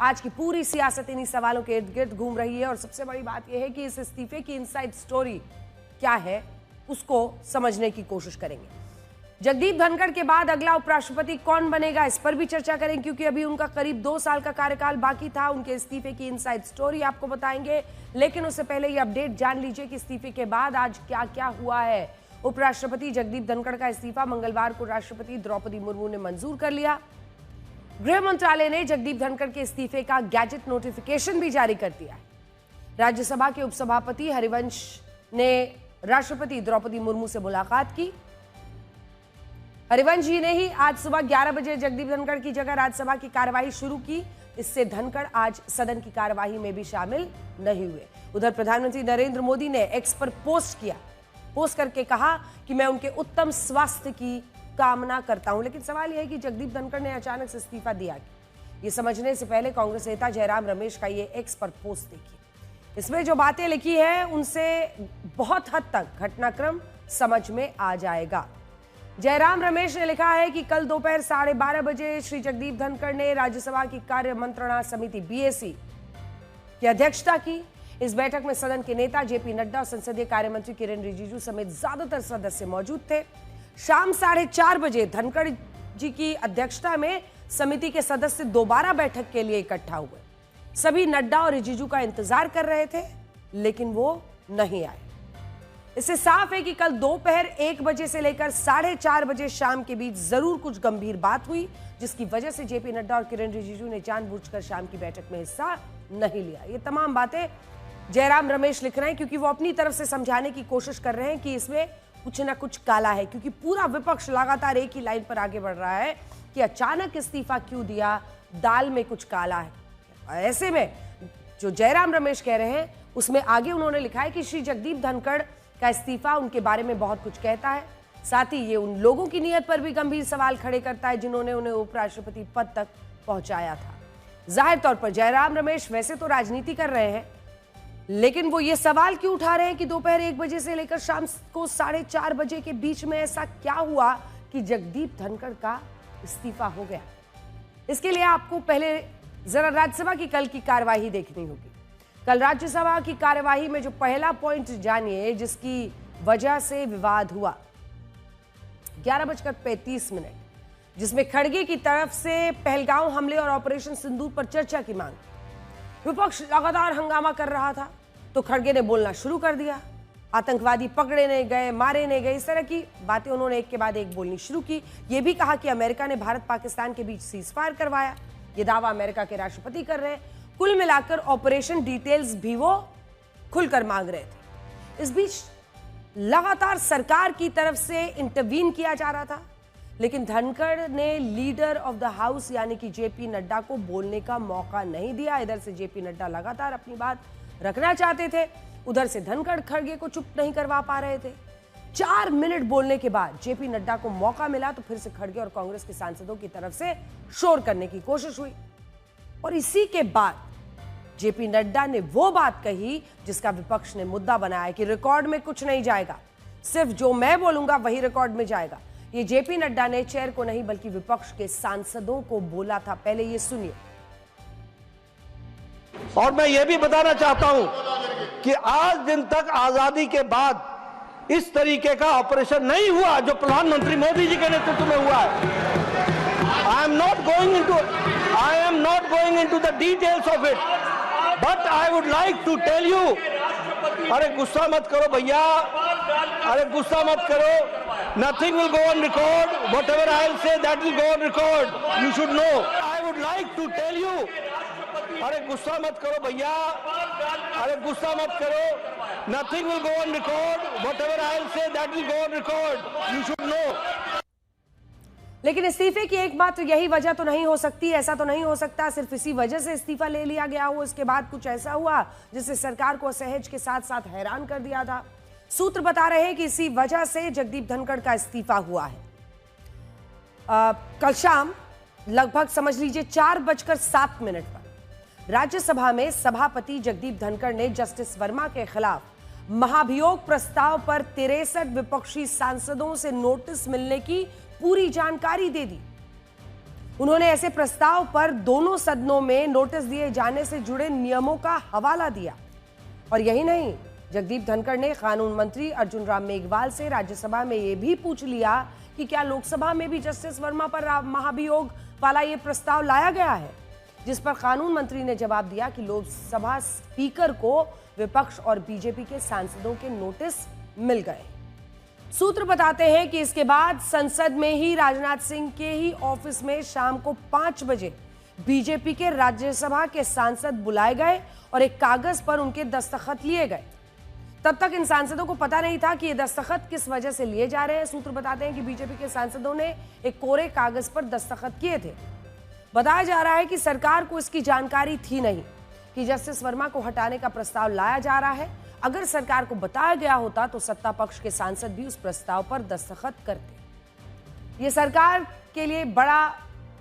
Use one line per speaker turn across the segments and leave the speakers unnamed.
आज की पूरी सियासत इन्हीं सवालों के इर्द गिर्द घूम रही है और सबसे बड़ी बात यह है कि इस इस्तीफे की इनसाइड स्टोरी क्या है उसको समझने की कोशिश करेंगे। जगदीप धनखड़ के बाद अगला उपराष्ट्रपति कौन बनेगा, इस पर भी चर्चा करेंगे क्योंकि अभी उनका करीब 2 साल का कार्यकाल बाकी था। उनके इस्तीफे की इनसाइड स्टोरी आपको बताएंगे, लेकिन उससे पहले ये अपडेट जान लीजिए कि इस्तीफे के बाद आज क्या क्या हुआ है। उपराष्ट्रपति जगदीप धनखड़ का इस्तीफा मंगलवार को राष्ट्रपति द्रौपदी मुर्मू ने मंजूर कर लिया। गृह मंत्रालय ने जगदीप धनखड़ के इस्तीफे का गैजेट नोटिफिकेशन भी जारी कर दिया है। राज्यसभा के उपसभापति हरिवंश ने राष्ट्रपति द्रौपदी मुर्मू से मुलाकात की। हरिवंश जी ने ही आज सुबह 11 बजे जगदीप धनखड़ की जगह राज्यसभा की कार्यवाही शुरू की। इससे धनखड़ आज सदन की कार्यवाही में भी शामिल नहीं हुए। उधर प्रधानमंत्री नरेंद्र मोदी ने एक्स पर पोस्ट करके कहा कि मैं उनके उत्तम स्वास्थ्य की कामना करता हूं। लेकिन सवाल यह है कि जगदीप धनखड़ ने अचानक से इस्तीफा दिया। ये समझने से पहले कांग्रेस नेता जयराम रमेश का ये एक्स पर पोस्ट देखिए। इसमें जो बातें लिखी है उनसे बहुत हद तक घटनाक्रम समझ में आ जाएगा। जयराम रमेश ने लिखा है कि कल दोपहर 12:30 बजे श्री जगदीप धनखड़ ने राज्यसभा की कार्य मंत्रणा समिति BAC की अध्यक्षता की। इस बैठक में सदन के नेता JP नड्डा और संसदीय कार्य मंत्री किरेन रिजिजू समेत ज्यादातर सदस्य मौजूद थे। शाम 4:30 बजे धनखड़ जी की अध्यक्षता में समिति के सदस्य दोबारा बैठक के लिए इकट्ठा हुए। सभी नड्डा और रिजिजू का इंतजार कर रहे थे, लेकिन वो नहीं आए। इससे साफ है कि कल दोपहर 1 बजे से लेकर 4:30 बजे शाम के बीच जरूर कुछ गंभीर बात हुई, जिसकी वजह से JP नड्डा और किरेन रिजिजू ने जानबूझकर शाम की बैठक में हिस्सा नहीं लिया। ये तमाम बातें जयराम रमेश लिख रहे हैं क्योंकि वो अपनी तरफ से समझाने की कोशिश कर रहे हैं कि इसमें कुछ ना कुछ काला है, क्योंकि पूरा विपक्ष लगातार एक ही लाइन पर आगे बढ़ रहा है कि अचानक इस्तीफा क्यों दिया, दाल में कुछ काला है। ऐसे में जो जयराम रमेश कह रहे हैं उसमें आगे उन्होंने लिखा है कि श्री जगदीप धनखड़ का इस्तीफा उनके बारे में बहुत कुछ कहता है। साथ ही ये उन लोगों की नीयत पर भी गंभीर सवाल खड़े करता है जिन्होंने उन्हें उपराष्ट्रपति पद तक पहुंचाया था। जाहिर तौर पर जयराम रमेश वैसे तो राजनीति कर रहे हैं, लेकिन वो ये सवाल क्यों उठा रहे हैं कि दोपहर 1 बजे से लेकर शाम को 4:30 बजे के बीच में ऐसा क्या हुआ कि जगदीप धनखड़ का इस्तीफा हो गया। इसके लिए आपको पहले जरा राज्यसभा की कल की कार्यवाही देखनी होगी। कल राज्यसभा की कार्यवाही में जो पहला पॉइंट जानिए जिसकी वजह से विवाद हुआ, 11:35, जिसमें खड़गे की तरफ से पहलगांव हमले और ऑपरेशन सिंदूर पर चर्चा की मांग। विपक्ष लगातार हंगामा कर रहा था तो खड़गे ने बोलना शुरू कर दिया। आतंकवादी पकड़े नहीं गए, मारे नहीं गए, इस तरह की बातें उन्होंने एक के बाद एक बोलनी शुरू की। यह भी कहा कि अमेरिका ने भारत पाकिस्तान के बीच सीजफायर करवाया। यह दावा अमेरिका के राष्ट्रपति कर रहे हैं। कुल मिलाकर ऑपरेशन डिटेल्स भी वो खुलकर मांग रहे थे। इस बीच लगातार सरकार की तरफ से इंटरवीन किया जा रहा था, लेकिन धनखड़ ने लीडर ऑफ द हाउस यानी कि JP नड्डा को बोलने का मौका नहीं दिया। इधर से JP नड्डा लगातार अपनी बात रखना चाहते थे, उधर से धनखड़ खड़गे को चुप नहीं करवा पा रहे थे। 4 मिनट बोलने के बाद JP नड्डा को मौका मिला तो फिर से खड़गे और कांग्रेस के सांसदों की तरफ से शोर करने की कोशिश हुई और इसी के बाद JP नड्डा ने वो बात कही जिसका विपक्ष ने मुद्दा बनाया कि रिकॉर्ड में कुछ नहीं जाएगा, सिर्फ जो मैं बोलूंगा वही रिकॉर्ड में जाएगा। ये JP नड्डा ने चेयर को नहीं बल्कि विपक्ष के सांसदों को बोला था। पहले ये सुनिए।
और मैं ये भी बताना चाहता हूं कि आज दिन तक आजादी के बाद इस तरीके का ऑपरेशन नहीं हुआ जो प्रधानमंत्री मोदी जी के नेतृत्व में हुआ है। I am not going into the details of it, but I would like to tell you. अरे गुस्सा मत करो भैया, अरे गुस्सा मत करो। Nothing will go on record. Whatever I'll say, that will go on record. You should know. I would like to tell you. अरे गुस्सा मत करो भैया, अरे गुस्सा मत करो। Nothing will go on record. Whatever I'll say, that will go on record. You should know.
लेकिन इस्तीफे की एक बात तो यही वजह तो नहीं हो सकती, ऐसा तो नहीं हो सकता सिर्फ इसी वजह से इस्तीफा ले लिया गया हो। इसके बाद कुछ ऐसा हुआ जिससे सरकार को असहज के साथ साथ हैरान कर दिया था। सूत्र बता रहे हैं कि इसी वजह से जगदीप धनखड़ का इस्तीफा हुआ है। कल शाम लगभग समझ लीजिए 4:07 पर राज्यसभा में सभापति जगदीप धनखड़ ने जस्टिस वर्मा के खिलाफ महाभियोग प्रस्ताव पर 63 विपक्षी सांसदों से नोटिस मिलने की पूरी जानकारी दे दी। उन्होंने ऐसे प्रस्ताव पर दोनों सदनों में नोटिस दिए जाने से जुड़े नियमों का हवाला दिया। और यही नहीं, जगदीप धनखड़ ने कानून मंत्री अर्जुन राम मेघवाल से राज्यसभा में यह भी पूछ लिया कि क्या लोकसभा में भी जस्टिस वर्मा पर महाभियोग वाला यह प्रस्ताव लाया गया है, जिस पर कानून मंत्री ने जवाब दिया कि लोकसभा स्पीकर को विपक्ष और बीजेपी के सांसदों के नोटिस मिल गए। सूत्र बताते हैं कि इसके बाद संसद में ही राजनाथ सिंह के ही ऑफिस में शाम को 5 बजे बीजेपी के राज्यसभा के सांसद बुलाए गए और एक कागज पर उनके दस्तखत लिए गए। तब तक इन सांसदों को पता नहीं था कि ये दस्तखत किस वजह से लिए जा रहे हैं। सूत्र बताते हैं कि बीजेपी के सांसदों ने एक कोरे कागज पर दस्तखत किए थे। बताया जा रहा है कि सरकार को इसकी जानकारी थी नहीं कि जस्टिस वर्मा को हटाने का प्रस्ताव लाया जा रहा है। अगर सरकार को बताया गया होता तो सत्ता पक्ष के सांसद भी उस प्रस्ताव पर दस्तखत करते। ये सरकार के लिए बड़ा,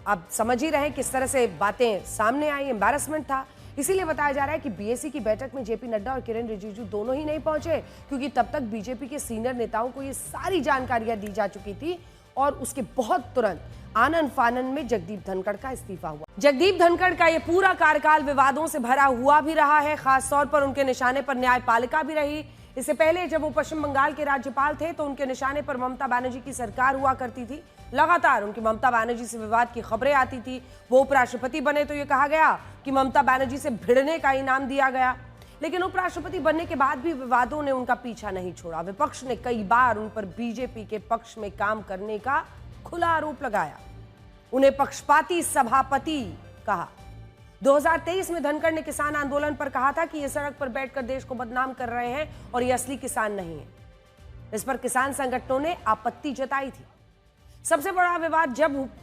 आप समझ ही रहे किस तरह से बातें सामने आई, एम्बैरेसमेंट था। इसीलिए बताया जा रहा है कि बीएससी की बैठक में जेपी नड्डा और किरेन रिजिजू दोनों ही नहीं पहुंचे, क्योंकि तब तक बीजेपी के सीनियर नेताओं को ये सारी जानकारियां दी जा चुकी थी और उसके बहुत तुरंत आनन फानन में जगदीप धनखड़ का इस्तीफा हुआ। जगदीप धनखड़ का ये पूरा कार्यकाल विवादों से भरा हुआ भी रहा है, खासतौर पर उनके निशाने पर न्यायपालिका भी रही। इससे पहले जब वो पश्चिम बंगाल के राज्यपाल थे तो उनके निशाने पर ममता बनर्जी की सरकार हुआ करती थी। लगातार उनकी ममता बनर्जी से विवाद की खबरें आती थी। वो उपराष्ट्रपति बने तो ये कहा गया कि ममता बनर्जी से भिड़ने का इनाम दिया गया, लेकिन उपराष्ट्रपति बनने के बाद भी विवादों ने उनका पीछा नहीं छोड़ा। विपक्ष ने कई बार उन पर बीजेपी के पक्ष में काम करने का खुला आरोप लगाया, उन्हें पक्षपाती सभापति कहा। 2023 में धनखड़ ने किसान आंदोलन पर कहा था कि ये सड़क पर बैठकर देश को बदनाम कर रहे हैं और ये असली किसान नहीं है। इस पर किसान संगठनों ने आपत्ति जताई थी। सबसे बड़ा विवाद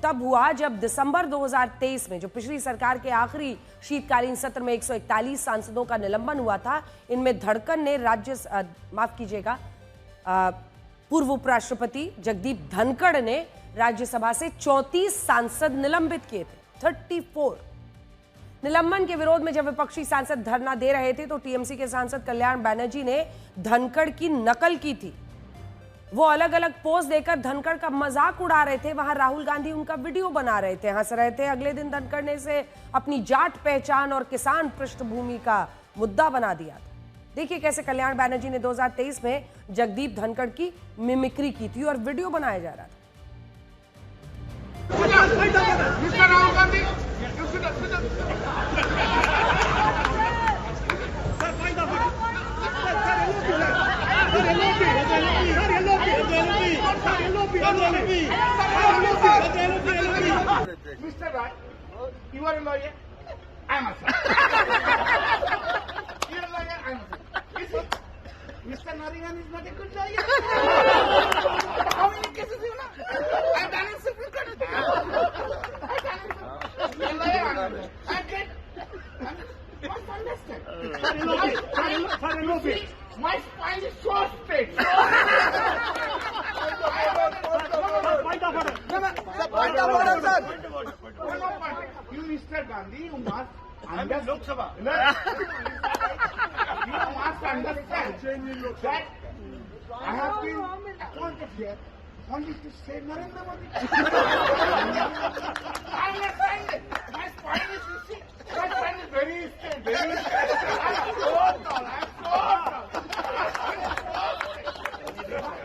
तब हुआ जब दिसंबर 2023 में, जो पिछली सरकार के आखिरी शीतकालीन सत्र में 141 सांसदों का निलंबन हुआ था, इनमें धनखड़ ने पूर्व उपराष्ट्रपति जगदीप धनखड़ ने राज्यसभा से 34 सांसद निलंबित किए थे, 34। निलंबन के विरोध में जब विपक्षी सांसद धरना दे रहे थे तो टीएमसी के सांसद कल्याण बनर्जी ने धनखड़ की नकल की थी। वो अलग अलग पोज देकर धनखड़ का मजाक उड़ा रहे थे। वहां राहुल गांधी उनका वीडियो बना रहे थे, हंस रहे थे। अगले दिन धनखड़ ने इसे अपनी जाट पहचान और किसान पृष्ठभूमि का मुद्दा बना दिया था। देखिए कैसे कल्याण बनर्जी ने 2023 में जगदीप धनखड़ की मिमिक्री की थी और वीडियो बनाया जा रहा था।
Mr. Rai, you are a lawyer. I am a son. You are a lawyer. I am a son. You see, Mr. Nariman is not a good lawyer. How many cases you know? I have done in Supreme Court. I have done in Supreme Court. You are a lawyer. I am a lawyer. I get. Must understand. My spine is so straight. You, Mr. Gandhi, you must understand. Lok Sabha. You must understand that I have been appointed here only to save Narendra Modi. I understand it. My spine is, you see, my spine is very straight, very straight. I am so tall. I am so tall.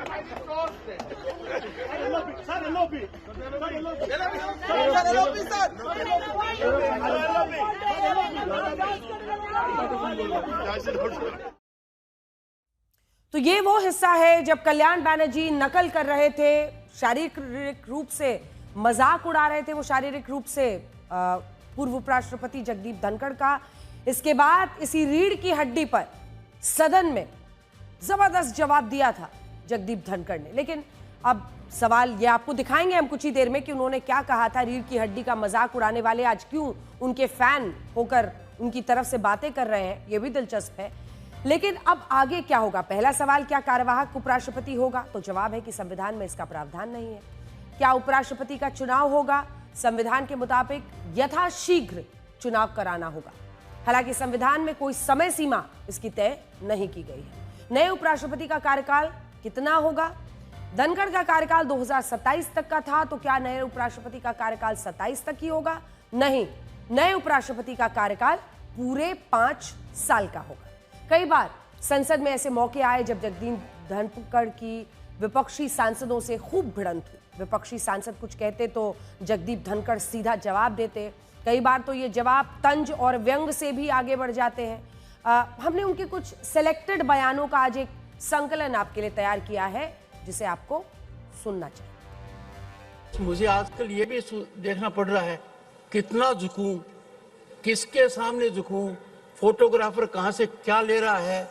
My spine is so straight. My spine is so straight.
तो ये वो हिस्सा है जब कल्याण बनर्जी नकल कर रहे थे, शारीरिक रूप से मजाक उड़ा रहे थे वो शारीरिक रूप से पूर्व उपराष्ट्रपति जगदीप धनखड़ का। इसके बाद इसी रीढ़ की हड्डी पर सदन में जबरदस्त जवाब दिया था जगदीप धनखड़ ने। लेकिन अब सवाल ये आपको दिखाएंगे हम कुछ ही देर में कि उन्होंने क्या कहा था। रीढ़ की हड्डी का मजाक उड़ाने वाले आज क्यों उनके फैन होकर उनकी तरफ से बातें कर रहे हैं, ये भी दिलचस्प है। लेकिन अब आगे क्या होगा? पहला सवाल, क्या कार्यवाहक उपराष्ट्रपति होगा? तो जवाब है कि संविधान में इसका प्रावधान नहीं है। क्या उपराष्ट्रपति का चुनाव होगा? संविधान के मुताबिक यथाशीघ्र चुनाव कराना होगा। हालांकि संविधान में कोई समय सीमा इसकी तय नहीं की गई है। नए उपराष्ट्रपति का कार्यकाल कितना होगा धनखड़ का कार्यकाल 2027 तक का था, तो क्या नए उपराष्ट्रपति का कार्यकाल 27 तक ही होगा? नहीं, नए उपराष्ट्रपति का कार्यकाल पूरे 5 साल का होगा। कई बार संसद में ऐसे मौके आए जब जगदीप धनखड़ की विपक्षी सांसदों से खूब भिड़ंत हुई। विपक्षी सांसद कुछ कहते तो जगदीप धनखड़ सीधा जवाब देते। कई बार तो ये जवाब तंज और व्यंग से भी आगे बढ़ जाते हैं। हमने उनके कुछ सिलेक्टेड बयानों का आज एक संकलन आपके लिए तैयार किया है, जिसे आपको सुनना चाहिए।
मुझे आजकल ये भी देखना पड़ रहा है, कितना झुकूं, किसके सामने झुकूं, फोटोग्राफर कहां से क्या ले रहा है,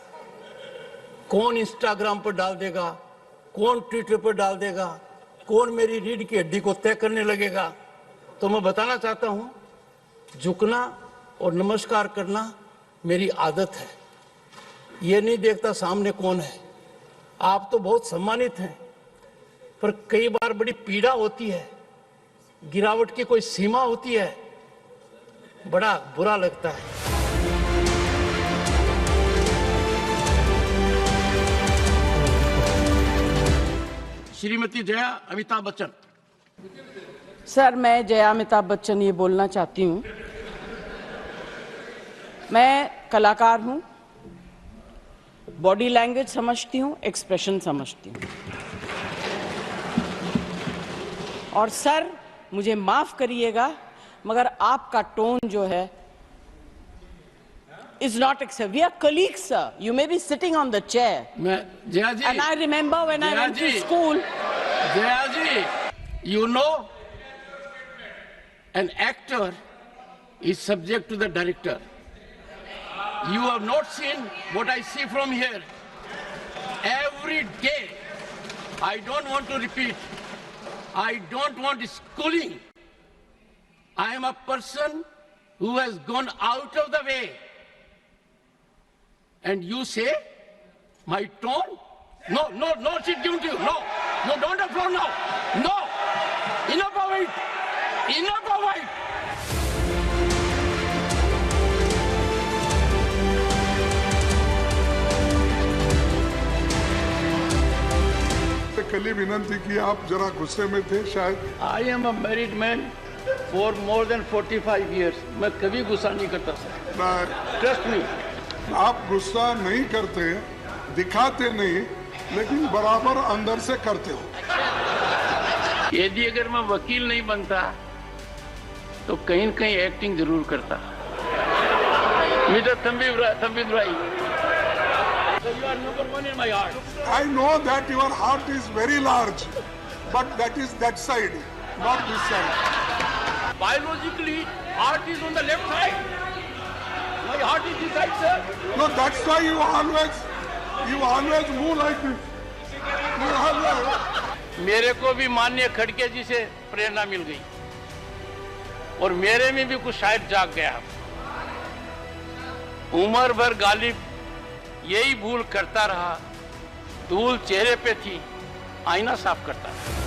कौन इंस्टाग्राम पर डाल देगा, कौन ट्विटर पर डाल देगा, कौन मेरी रीढ़ की हड्डी को तय करने लगेगा। तो मैं बताना चाहता हूं, झुकना और नमस्कार करना मेरी आदत है। ये नहीं देखता सामने कौन है। आप तो बहुत सम्मानित हैं, पर कई बार बड़ी पीड़ा होती है, गिरावट की कोई सीमा होती है, बड़ा बुरा लगता है। श्रीमती जया अमिताभ बच्चन।
सर, मैं जया अमिताभ बच्चन ये बोलना चाहती हूँ, मैं कलाकार हूँ, बॉडी लैंग्वेज समझती हूँ, एक्सप्रेशन समझती हूँ। और सर, मुझे माफ करिएगा, मगर आपका टोन जो है is not acceptable. We are colleagues, sir. You may be sitting on the chair.
Jaya ji,
And I remember when I went to school.
Jaya ji, you know, an actor is subject to the director. You have not seen what I see from here. Every day, I don't want to repeat. I don't want schooling. I am a person who has gone out of the way. And you say, my tone? No, she's giving to you. No, don't applaud now. No, enough of it. Enough of it.
कल ही विनंती की, आप जरा गुस्से में थे शायद।
I am a married man for more than 45 years. मैं कभी गुस्सा नहीं करता सर। Trust me.
आप गुस्सा नहीं करते, दिखाते नहीं, लेकिन बराबर अंदर से करते हो।
यदि अगर मैं वकील नहीं बनता तो कहीं न कहीं एक्टिंग जरूर करता। मिस्टर तंबीर भाई, you are number one in my heart.
I know that your heart is very large, but that is that side, not this side.
Biologically, heart is on the left side. My heart is this side, sir.
No, that's why you always move like this. You always.
मेरे को भी माननीय खड़गे जी से प्रेरणा मिल गई और मेरे में भी कुछ शायद जाग गया। उम्र भर गालिब यही भूल करता रहा, धूल चेहरे पे थी, आईना साफ करता रहा।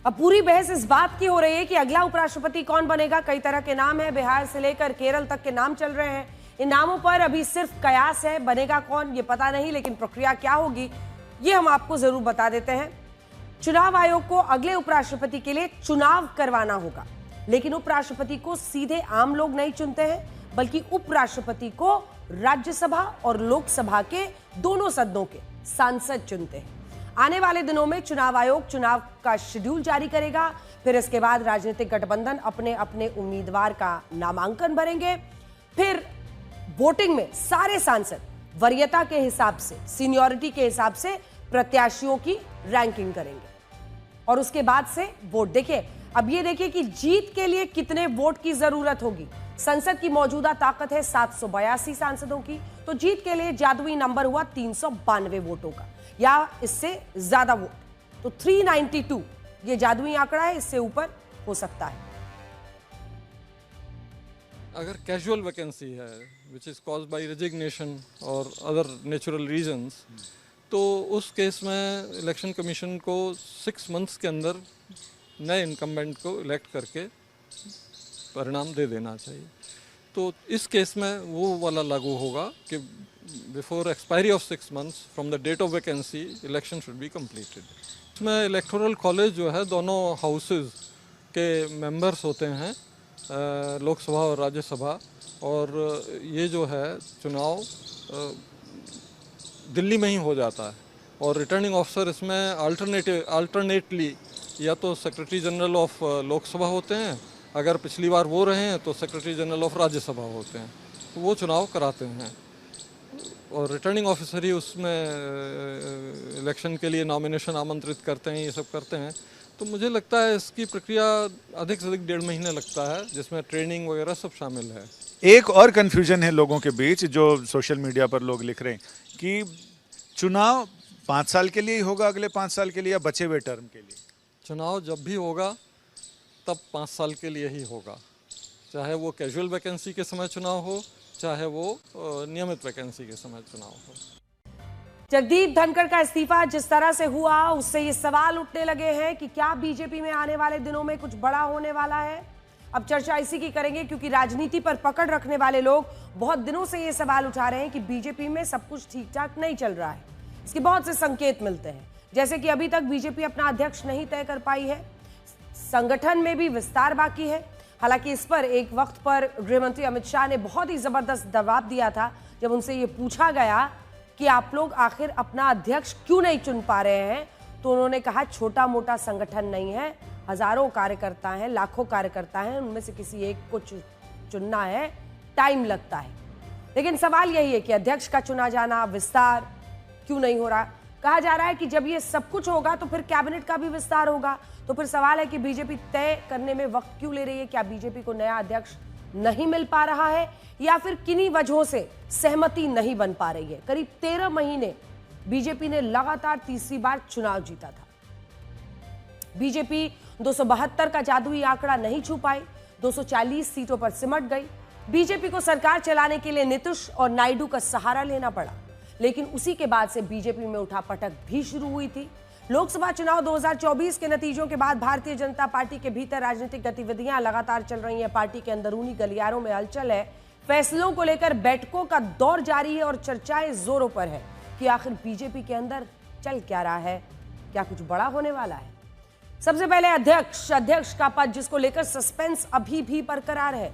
अब पूरी बहस इस बात की हो रही है कि अगला उपराष्ट्रपति कौन बनेगा। कई तरह के नाम हैं, बिहार से लेकर केरल तक के नाम चल रहे हैं। इन नामों पर अभी सिर्फ कयास है, बनेगा कौन ये पता नहीं, लेकिन प्रक्रिया क्या होगी ये हम आपको जरूर बता देते हैं। चुनाव आयोग को अगले उपराष्ट्रपति के लिए चुनाव करवाना होगा, लेकिन उपराष्ट्रपति को सीधे आम लोग नहीं चुनते हैं, बल्कि उपराष्ट्रपति को राज्यसभा और लोकसभा के दोनों सदनों के सांसद चुनते हैं। आने वाले दिनों में चुनाव आयोग चुनाव का शेड्यूल जारी करेगा। फिर इसके बाद राजनीतिक गठबंधन अपने अपने उम्मीदवार का नामांकन भरेंगे। फिर वोटिंग में सारे सांसद वरीयता के हिसाब से, सीनियरिटी के हिसाब से प्रत्याशियों की रैंकिंग करेंगे और उसके बाद से वोट। देखिए, अब ये देखिए कि जीत के लिए कितने वोट की जरूरत होगी। संसद की मौजूदा ताकत है 782 सांसदों की, तो जीत के लिए जादुई नंबर हुआ 392 वोटों का या इससे ज्यादा वोट। तो 392 ये जादुई आंकड़ा है, इससे ऊपर हो सकता है।
अगर कैजुअल वैकेंसी है which is caused by resignation और अदर नेचुरल रीजंस, तो उस केस में इलेक्शन कमीशन को 6 मंथ्स के अंदर नए इनकम्बेंट को इलेक्ट करके परिणाम दे देना चाहिए। तो इस केस में वो वाला लागू होगा कि before expiry of 6 months from the date of vacancy election should be completed. इसमें इलेक्टोरल कॉलेज जो है दोनों हाउसेज के मेंबर्स होते हैं, लोकसभा और राज्यसभा, और ये जो है चुनाव दिल्ली में ही हो जाता है। और रिटर्निंग ऑफिसर इसमें अल्टरनेटली या तो सेक्रेटरी जनरल ऑफ लोकसभा होते हैं, अगर पिछली बार वो रहे हैं तो सेक्रेटरी जनरल ऑफ राज्यसभा होते हैं, तो वो चुनाव कराते हैं। और रिटर्निंग ऑफिसर ही उसमें इलेक्शन के लिए नॉमिनेशन आमंत्रित करते हैं, ये सब करते हैं। तो मुझे लगता है इसकी प्रक्रिया अधिक से अधिक 1.5 महीने लगता है, जिसमें ट्रेनिंग वगैरह सब शामिल है।
एक और कन्फ्यूजन है लोगों के बीच, जो सोशल मीडिया पर लोग लिख रहे हैं कि चुनाव 5 साल के लिए ही होगा, अगले 5 साल के लिए, या बचे हुए टर्म के लिए?
चुनाव जब भी होगा तब 5 साल के लिए ही होगा, चाहे वो कैजुअल वैकेंसी के समय चुनाव हो, चाहे वो नियमित वैकेंसी के समय चुनाव हो।
जगदीप धनखड़ का इस्तीफा जिस तरह से हुआ, उससे ये सवाल उठने लगे हैं कि क्या बीजेपी में आने वाले दिनों में कुछ बड़ा होने वाला है। अब चर्चा इसी की करेंगे, क्योंकि राजनीति पर पकड़ रखने वाले लोग बहुत दिनों से ये सवाल उठा रहे हैं कि बीजेपी में सब कुछ ठीक ठाक नहीं चल रहा है। इसके बहुत से संकेत मिलते हैं, जैसे कि अभी तक बीजेपी अपना अध्यक्ष नहीं तय कर पाई है, संगठन में भी विस्तार बाकी है। हालांकि इस पर एक वक्त पर गृहमंत्री अमित शाह ने बहुत ही जबरदस्त दबाव दिया था, जब उनसे ये पूछा गया कि आप लोग आखिर अपना अध्यक्ष क्यों नहीं चुन पा रहे हैं, तो उन्होंने कहा छोटा मोटा संगठन नहीं है, हजारों कार्यकर्ता हैं, लाखों कार्यकर्ता हैं, उनमें से किसी एक को चुनना है, टाइम लगता है। लेकिन सवाल यही है कि अध्यक्ष का चुना जाना, विस्तार क्यों नहीं हो रहा। कहा जा रहा है कि जब ये सब कुछ होगा तो फिर कैबिनेट का भी विस्तार होगा। तो फिर सवाल है कि बीजेपी तय करने में वक्त क्यों ले रही है। क्या बीजेपी को नया अध्यक्ष नहीं मिल पा रहा है, या फिर किन्हीं वजहों से सहमति नहीं बन पा रही है। करीब 13 महीने बीजेपी ने लगातार तीसरी बार चुनाव जीता था। बीजेपी 272 का जादुई आंकड़ा नहीं छू पाई, 240 सीटों पर सिमट गई। बीजेपी को सरकार चलाने के लिए नीतीश और नायडू का सहारा लेना पड़ा, लेकिन उसी के बाद से बीजेपी में उठापटक भी शुरू हुई थी। लोकसभा चुनाव 2024 के नतीजों के बाद भारतीय जनता पार्टी के भीतर राजनीतिक गतिविधियां लगातार चल रही हैं। पार्टी के अंदरूनी गलियारों में हलचल है, फैसलों को लेकर बैठकों का दौर जारी है और चर्चाएं जोरों पर है कि आखिर बीजेपी के अंदर चल क्या रहा है, क्या कुछ बड़ा होने वाला है। सबसे पहले अध्यक्ष का पद, जिसको लेकर सस्पेंस अभी भी बरकरार है।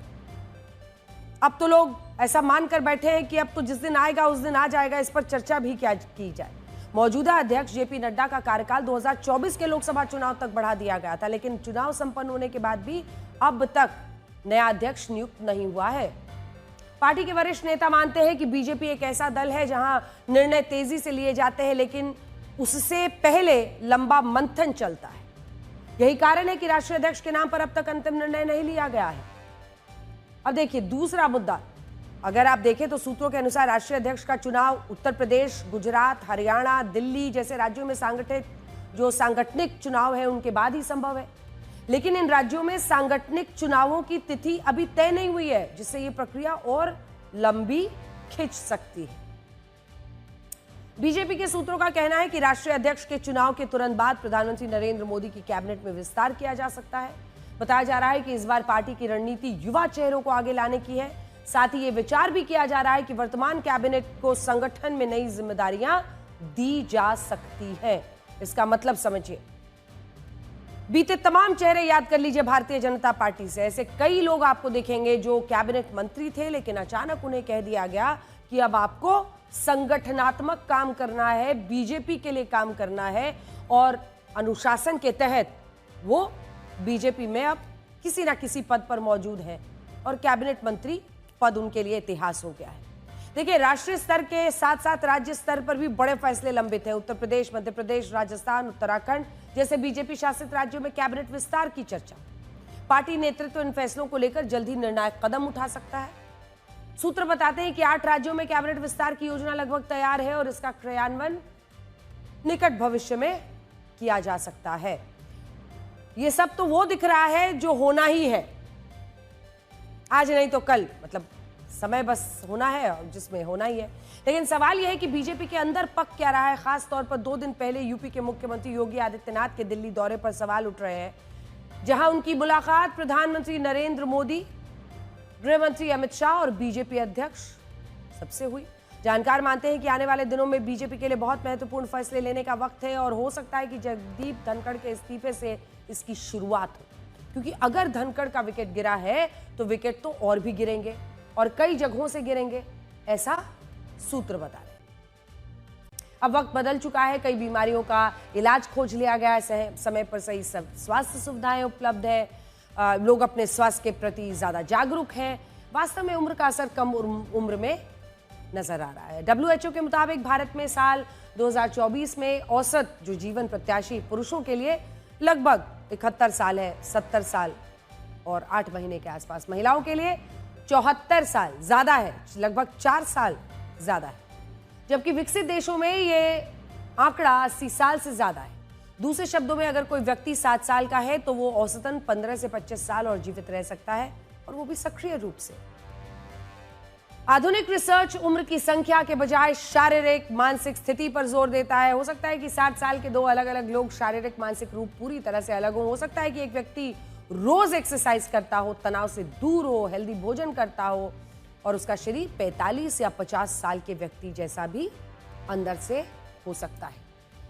अब तो लोग ऐसा मानकर बैठे हैं कि अब तो जिस दिन आएगा उस दिन आ जाएगा, इस पर चर्चा भी क्या की जाए। मौजूदा अध्यक्ष जेपी नड्डा का कार्यकाल 2024 के लोकसभा चुनाव तक बढ़ा दिया गया था, लेकिन चुनाव संपन्न होने के बाद भी अब तक नया अध्यक्ष नियुक्त नहीं हुआ है। पार्टी के वरिष्ठ नेता मानते हैं कि बीजेपी एक ऐसा दल है जहां निर्णय तेजी से लिए जाते हैं, लेकिन उससे पहले लंबा मंथन चलता है। यही कारण है कि राष्ट्रीय अध्यक्ष के नाम पर अब तक अंतिम निर्णय नहीं लिया गया है। अब देखिए दूसरा मुद्दा, अगर आप देखें तो सूत्रों के अनुसार राष्ट्रीय अध्यक्ष का चुनाव उत्तर प्रदेश, गुजरात, हरियाणा, दिल्ली जैसे राज्यों में सांगठनिक चुनाव है उनके बाद ही संभव है। लेकिन इन राज्यों में सांगठनिक चुनावों की तिथि अभी तय नहीं हुई है, जिससे ये प्रक्रिया और लंबी खिंच सकती है। बीजेपी के सूत्रों का कहना है कि राष्ट्रीय अध्यक्ष के चुनाव के तुरंत बाद प्रधानमंत्री नरेंद्र मोदी की कैबिनेट में विस्तार किया जा सकता है। बताया जा रहा है कि इस बार पार्टी की रणनीति युवा चेहरों को आगे लाने की है। साथ ही ये विचार भी किया जा रहा है कि वर्तमान कैबिनेट को संगठन में नई जिम्मेदारियां दी जा सकती है। इसका मतलब समझिए, बीते तमाम चेहरे याद कर लीजिए भारतीय जनता पार्टी से। ऐसे कई लोग आपको देखेंगे जो कैबिनेट मंत्री थे, लेकिन अचानक उन्हें कह दिया गया कि अब आपको संगठनात्मक काम करना है, बीजेपी के लिए काम करना है, और अनुशासन के तहत वो बीजेपी में अब किसी ना किसी पद पर मौजूद है और कैबिनेट मंत्री पद उनके लिए इतिहास हो गया है। देखिए, राष्ट्रीय स्तर के साथ साथ राज्य स्तर पर भी बड़े फैसले लंबित हैं। उत्तर प्रदेश, मध्य प्रदेश, राजस्थान, उत्तराखंड जैसे बीजेपी शासित राज्यों में कैबिनेट विस्तार की चर्चा। पार्टी नेतृत्व इन फैसलों को लेकर जल्द ही निर्णायक कदम उठा सकता है। सूत्र बताते हैं कि 8 राज्यों में कैबिनेट विस्तार की योजना लगभग तैयार है और इसका क्रियान्वयन निकट भविष्य में किया जा सकता है। ये सब तो वो दिख रहा है जो होना ही है, आज नहीं तो कल, मतलब समय बस होना है और जिसमें होना ही है। लेकिन सवाल यह है कि बीजेपी के अंदर पक क्या रहा है। खास तौर पर 2 दिन पहले यूपी के मुख्यमंत्री योगी आदित्यनाथ के दिल्ली दौरे पर सवाल उठ रहे हैं, जहां उनकी मुलाकात प्रधानमंत्री नरेंद्र मोदी गृह मंत्री अमित शाह और बीजेपी अध्यक्ष सबसे हुई। जानकार मानते हैं कि आने वाले दिनों में बीजेपी के लिए बहुत महत्वपूर्ण फैसले लेने का वक्त है और हो सकता है कि जगदीप धनखड़ के इस्तीफे से इसकी शुरुआत हो, क्योंकि अगर धनखड़ का विकेट गिरा है तो विकेट तो और भी गिरेंगे और कई जगहों से गिरेंगे, ऐसा सूत्र बता रहे। अब वक्त बदल चुका है, कई बीमारियों का इलाज खोज लिया गया है, समय पर सही सब स्वास्थ्य सुविधाएं उपलब्ध है, लोग अपने स्वास्थ्य के प्रति ज्यादा जागरूक हैं। वास्तव में उम्र का असर कम उम्र में नजर आ रहा है। WHO के मुताबिक भारत में साल 2024 में औसत जो जीवन प्रत्याशी पुरुषों के लिए लगभग 71 साल है, 70 साल और 8 महीने के आसपास। महिलाओं के लिए 74 साल ज्यादा है, लगभग 4 साल ज्यादा है, जबकि विकसित देशों में ये आंकड़ा 80 साल से ज्यादा है। दूसरे शब्दों में अगर कोई व्यक्ति 7 साल का है तो वो औसतन 15 से 25 साल और जीवित रह सकता है, और वो भी सक्रिय रूप से। आधुनिक रिसर्च उम्र की संख्या के बजाय शारीरिक मानसिक स्थिति पर जोर देता है। हो सकता है कि 60 साल के दो अलग अलग लोग शारीरिक मानसिक रूप पूरी तरह से अलग हो सकता है कि एक व्यक्ति रोज एक्सरसाइज करता हो, तनाव से दूर हो, हेल्दी भोजन करता हो और उसका शरीर 45 या 50 साल के व्यक्ति जैसा भी अंदर से हो सकता है।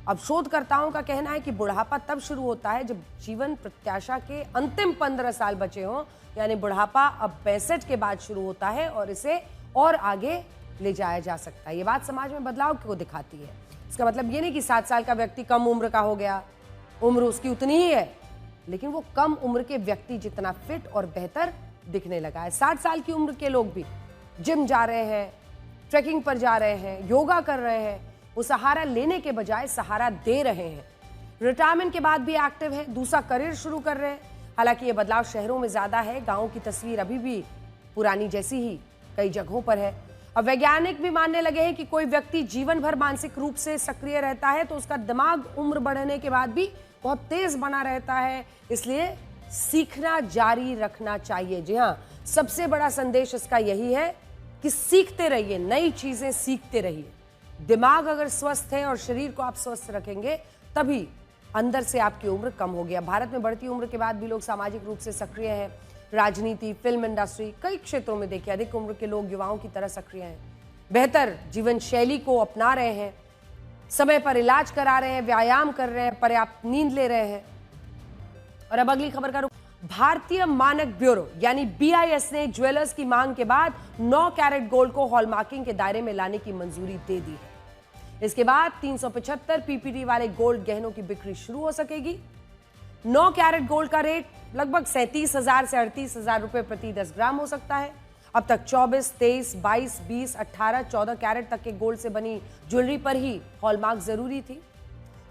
अब शोधकर्ताओं का कहना है कि बुढ़ापा तब शुरू होता है जब जीवन प्रत्याशा के अंतिम 15 साल बचे हों, यानी बुढ़ापा अब 65 के बाद शुरू होता है और इसे और आगे ले जाया जा सकता है। ये बात समाज में बदलाव को दिखाती है। इसका मतलब ये नहीं कि 7 साल का व्यक्ति कम उम्र का हो गया, उम्र उसकी उतनी ही है, लेकिन वो कम उम्र के व्यक्ति जितना फिट और बेहतर दिखने लगा है। 60 साल की उम्र के लोग भी जिम जा रहे हैं, ट्रैकिंग पर जा रहे हैं, योगा कर रहे हैं, वो सहारा लेने के बजाय सहारा दे रहे हैं। रिटायरमेंट के बाद भी एक्टिव है, दूसरा करियर शुरू कर रहे हैं। हालांकि ये बदलाव शहरों में ज्यादा है, गांवों की तस्वीर अभी भी पुरानी जैसी ही कई जगहों पर है। अब वैज्ञानिक भी मानने लगे हैं कि कोई व्यक्ति जीवन भर मानसिक रूप से सक्रिय रहता है तो उसका दिमाग उम्र बढ़ने के बाद भी बहुत तेज बना रहता है, इसलिए सीखना जारी रखना चाहिए। जी हाँ, सबसे बड़ा संदेश इसका यही है कि सीखते रहिए, नई चीजें सीखते रहिए। दिमाग अगर स्वस्थ है और शरीर को आप स्वस्थ रखेंगे तभी अंदर से आपकी उम्र कम होगी। अब भारत में बढ़ती उम्र के बाद भी लोग सामाजिक रूप से सक्रिय हैं। राजनीति, फिल्म इंडस्ट्री, कई क्षेत्रों में देखिए अधिक उम्र के लोग युवाओं की तरह सक्रिय हैं, बेहतर जीवन शैली को अपना रहे हैं, समय पर इलाज करा रहे हैं, व्यायाम कर रहे हैं, पर्याप्त नींद ले रहे हैं। और अब अगली खबर का रुख। भारतीय मानक ब्यूरो यानी BIS ने ज्वेलर्स की मांग के बाद 9 कैरेट गोल्ड को हॉलमार्किंग के दायरे में लाने की मंजूरी दे दी है। इसके बाद 375 PPT वाले गोल्ड गहनों की बिक्री शुरू हो सकेगी। 9 कैरेट गोल्ड का रेट लगभग 37,000 से 38,000 रुपए प्रति 10 ग्राम हो सकता है। अब तक 24, 23, 22, 20, 18, 14 कैरेट तक के गोल्ड से बनी ज्वेलरी पर ही हॉलमार्क जरूरी थी।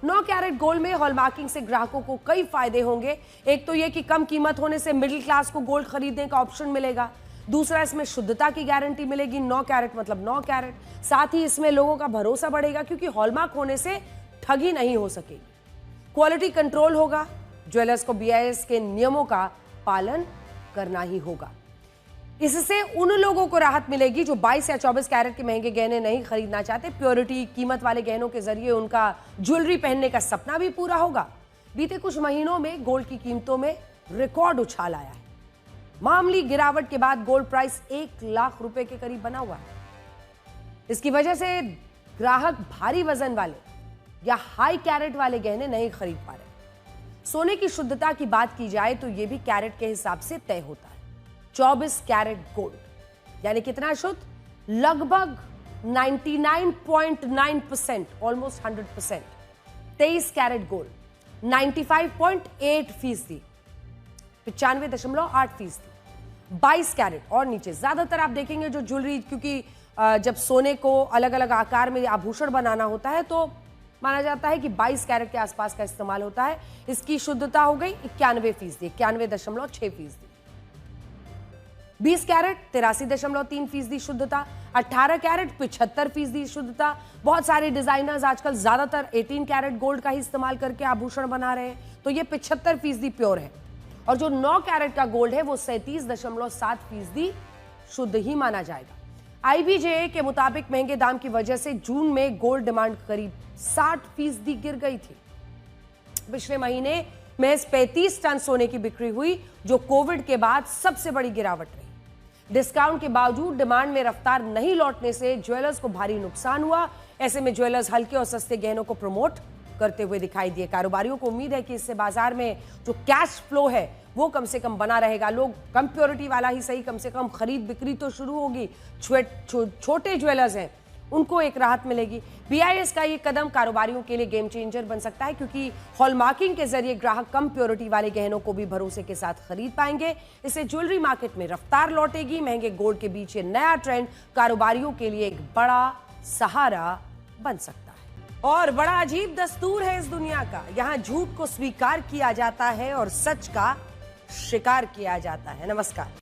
9 कैरेट गोल्ड में हॉलमार्किंग से ग्राहकों को कई फायदे होंगे। एक तो यह कि कम कीमत होने से मिडिल क्लास को गोल्ड खरीदने का ऑप्शन मिलेगा। दूसरा, इसमें शुद्धता की गारंटी मिलेगी, 9 कैरेट मतलब 9 कैरेट। साथ ही इसमें लोगों का भरोसा बढ़ेगा क्योंकि हॉलमार्क होने से ठगी नहीं हो सकेगी। क्वालिटी कंट्रोल होगा। ज्वेलर्स को BIS के नियमों का पालन करना ही होगा। इससे उन लोगों को राहत मिलेगी जो 22 या 24 कैरेट के महंगे गहने नहीं खरीदना चाहते। प्योरिटी, कीमत वाले गहनों के जरिए उनका ज्वेलरी पहनने का सपना भी पूरा होगा। बीते कुछ महीनों में गोल्ड की कीमतों में रिकॉर्ड उछाल आया है। मामूली गिरावट के बाद गोल्ड प्राइस 1 लाख रुपए के करीब बना हुआ है। इसकी वजह से ग्राहक भारी वजन वाले या हाई कैरेट वाले गहने नहीं खरीद पा रहे। सोने की शुद्धता की बात की जाए तो यह भी कैरेट के हिसाब से तय होता है। 24 कैरेट गोल्ड यानी कितना शुद्ध? लगभग 99.9%, ऑलमोस्ट 100%। 23 carat gold 95.8%, 95.8%। 22 कैरेट और नीचे ज्यादातर आप देखेंगे जो ज्वेलरी, क्योंकि जब सोने को अलग अलग आकार में आभूषण बनाना होता है तो माना जाता है कि 22 कैरेट के आसपास का इस्तेमाल होता है। इसकी शुद्धता हो गई 91%, 91.6%। 20 कैरेट 83.3% शुद्धता, 18 कैरेट 75% शुद्धता। बहुत सारे डिजाइनर्स आजकल ज्यादातर 18 कैरेट गोल्ड का ही इस्तेमाल करके आभूषण बना रहे हैं, तो ये 75% प्योर है। और जो 9 कैरेट का गोल्ड है वो 37.7% शुद्ध ही माना जाएगा। IBJ के मुताबिक महंगे दाम की वजह से जून में गोल्ड डिमांड करीब 60% गिर गई थी। पिछले महीने महज 35 टन सोने की बिक्री हुई, जो कोविड के बाद सबसे बड़ी गिरावट रही। डिस्काउंट के बावजूद डिमांड में रफ्तार नहीं लौटने से ज्वेलर्स को भारी नुकसान हुआ। ऐसे में ज्वेलर्स हल्के और सस्ते गहनों को प्रमोट करते हुए दिखाई दिए। कारोबारियों को उम्मीद है कि इससे बाजार में जो कैश फ्लो है वो कम से कम बना रहेगा। लोग कम प्योरिटी वाला ही सही, कम से कम खरीद बिक्री तो शुरू होगी। छोटे ज्वेलर्स हैं उनको एक राहत मिलेगी। BIS का ये कदम कारोबारियों के लिए गेम चेंजर बन सकता है, क्योंकि हॉलमार्किंग के जरिए ग्राहक कम प्योरिटी वाले गहनों को भी भरोसे के साथ खरीद पाएंगे। इससे ज्वेलरी मार्केट में रफ्तार लौटेगी। महंगे गोल्ड के बीच ये नया ट्रेंड कारोबारियों के लिए एक बड़ा सहारा बन सकता है। और बड़ा अजीब दस्तूर है इस दुनिया का। यहाँ झूठ को स्वीकार किया जाता है और सच का शिकार किया जाता है। नमस्कार।